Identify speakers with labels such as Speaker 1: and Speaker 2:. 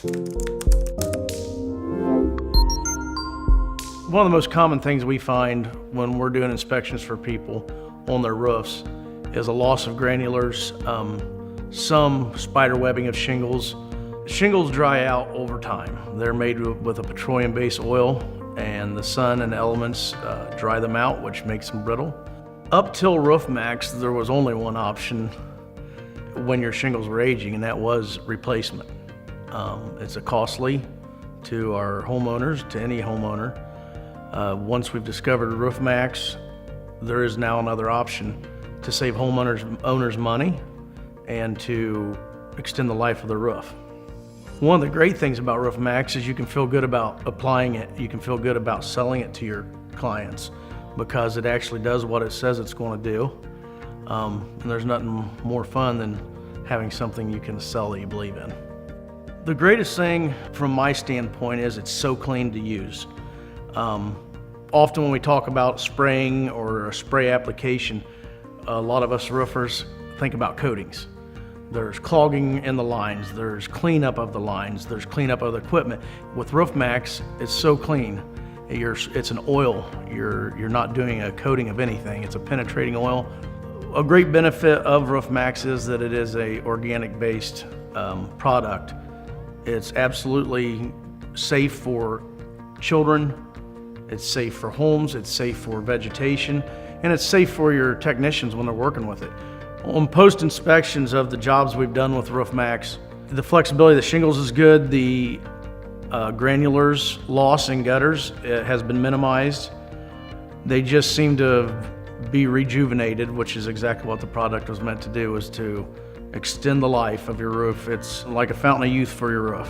Speaker 1: One of the most common things we find when we're doing inspections for people on their roofs is a loss of granulars, some spider webbing of shingles. Shingles dry out over time. They're made with a petroleum-based oil, and the sun and elements dry them out, which makes them brittle. Up till Roof Maxx, there was only one option when your shingles were aging, and that was replacement. It's a costly to our homeowners, to any homeowner. Once we've discovered Roof Maxx, there is now another option to save owners money and to extend the life of the roof. One of the great things about Roof Maxx is you can feel good about applying it. You can feel good about selling it to your clients because it actually does what it says it's going to do. And there's nothing more fun than having something you can sell that you believe in. The greatest thing from my standpoint is it's so clean to use. Often when we talk about spraying or a spray application, a lot of us roofers think about coatings. There's clogging in the lines, there's cleanup of the lines, there's cleanup of the equipment. With Roof Maxx, it's so clean. It's an oil. You're not doing a coating of anything. It's a penetrating oil. A great benefit of Roof Maxx is that it is a organic-based product. It's absolutely safe for children. It's safe for homes. It's safe for vegetation, and it's safe for your technicians when they're working with it. On post inspections of the jobs we've done with Roof Maxx, the flexibility of the shingles is good. The granulars loss in gutters has been minimized. They just seem to be rejuvenated, which is exactly what the product was meant to do, is to extend the life of your roof. It's like a fountain of youth for your roof.